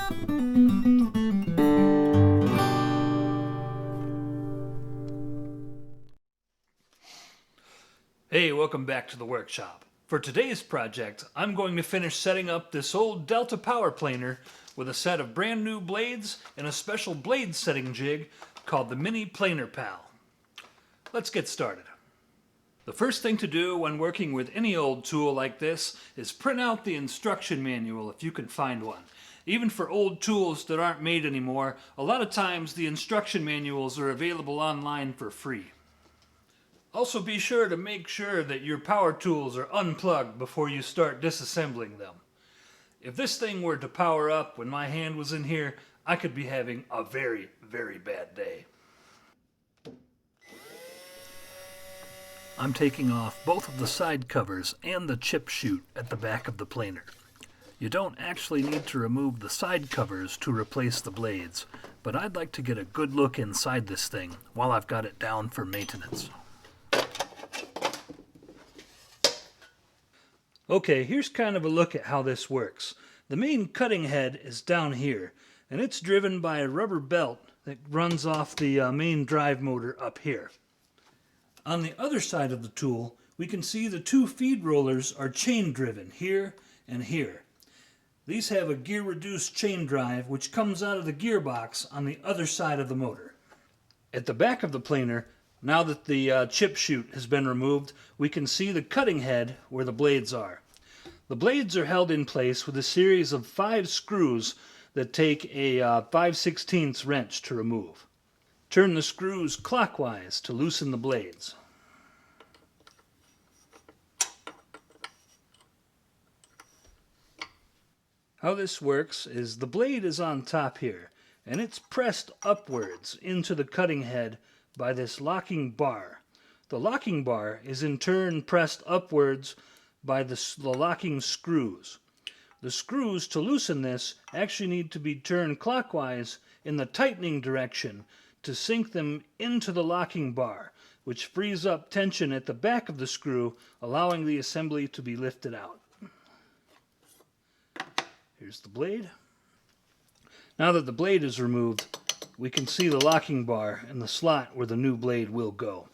Hey, welcome back to the workshop. For today's project, I'm going to finish setting up this old Delta power planer with a set of brand new blades and a special blade setting jig called the Mini Planer Pal. Let's get started. The first thing to do when working with any old tool like this is print out the instruction manual if you can find one. Even for old tools that aren't made anymore, a lot of times the instruction manuals are available online for free. Also be sure to make sure that your power tools are unplugged before you start disassembling them. If this thing were to power up when my hand was in here, I could be having a very, very bad day. I'm taking off both of the side covers and the chip chute at the back of the planer. You don't actually need to remove the side covers to replace the blades, but I'd like to get a good look inside this thing while I've got it down for maintenance. Okay, here's kind of a look at how this works. The main cutting head is down here, and it's driven by a rubber belt that runs off the main drive motor up here. On the other side of the tool, we can see the two feed rollers are chain driven here and here. These have a gear-reduced chain drive which comes out of the gearbox on the other side of the motor. At the back of the planer, now that the chip chute has been removed, we can see the cutting head where the blades are. The blades are held in place with a series of 5 screws that take a 5/16 wrench to remove. Turn the screws clockwise to loosen the blades. How this works is the blade is on top here, and it's pressed upwards into the cutting head by this locking bar. The locking bar is in turn pressed upwards by the locking screws. The screws, to loosen this, actually need to be turned clockwise in the tightening direction to sink them into the locking bar, which frees up tension at the back of the screw, allowing the assembly to be lifted out. Here's the blade. Now that the blade is removed, we can see the locking bar and the slot where the new blade will go.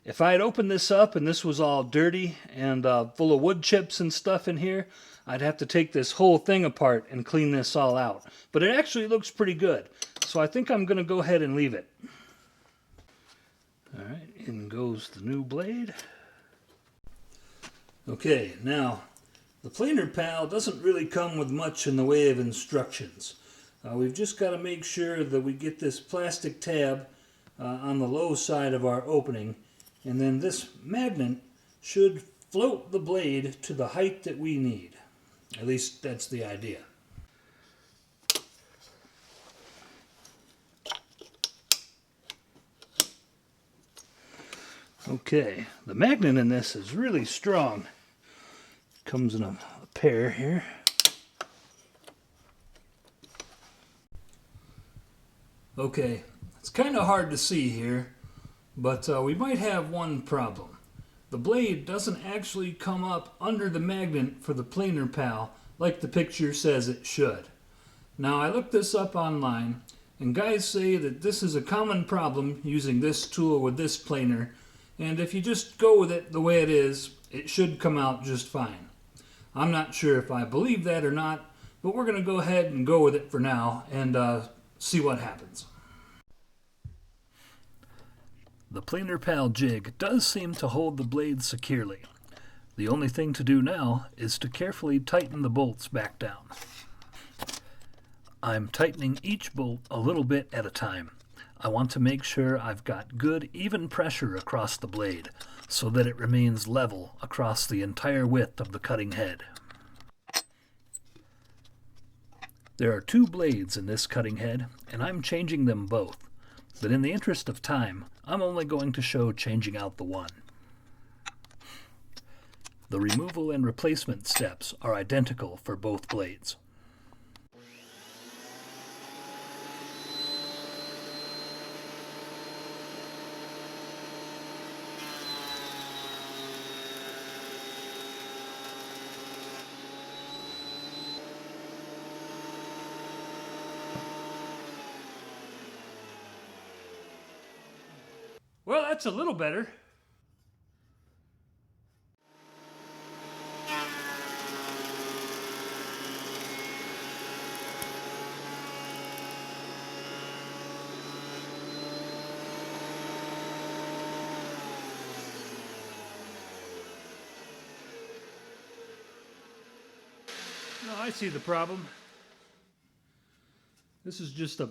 If I had opened this up and this was all dirty and full of wood chips and stuff in here, I'd have to take this whole thing apart and clean this all out. But it actually looks pretty good, so I think I'm going to go ahead and leave it. Alright, in goes the new blade. Okay, now, the Planer Pal doesn't really come with much in the way of instructions. We've just got to make sure that we get this plastic tab on the low side of our opening, and then this magnet should float the blade to the height that we need. At least that's the idea. Okay, the magnet in this is really strong. Comes in a pair here. Okay, it's kind of hard to see here, but we might have one problem. The blade doesn't actually come up under the magnet for the Planer Pal like the picture says it should. Now, I looked this up online, and guys say that this is a common problem using this tool with this planer, and if you just go with it the way it is, it should come out just fine. I'm not sure if I believe that or not, but we're going to go ahead and go with it for now and see what happens. The Planer Pal jig does seem to hold the blade securely. The only thing to do now is to carefully tighten the bolts back down. I'm tightening each bolt a little bit at a time. I want to make sure I've got good even pressure across the blade so that it remains level across the entire width of the cutting head. There are 2 blades in this cutting head, and I'm changing them both. But in the interest of time, I'm only going to show changing out the one. The removal and replacement steps are identical for both blades. that's a little better. No, I see the problem. This is just a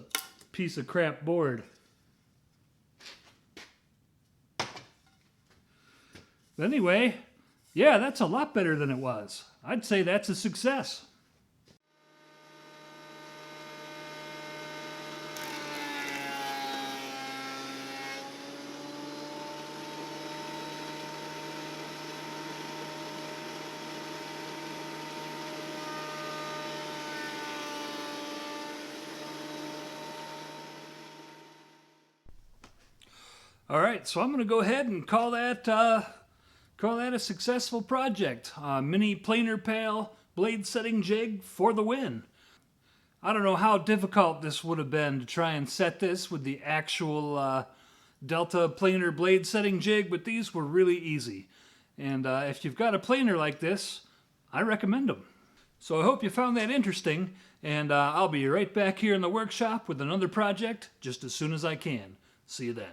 piece of crap board. But anyway, yeah, that's a lot better than it was. I'd say that's a success. All right, so I'm going to go ahead and call that a successful project. Mini planer pail blade setting jig for the win. I don't know how difficult this would have been to try and set this with the actual Delta planer blade setting jig, but these were really easy. And if you've got a planer like this, I recommend them. So I hope you found that interesting, and I'll be right back here in the workshop with another project just as soon as I can. See you then.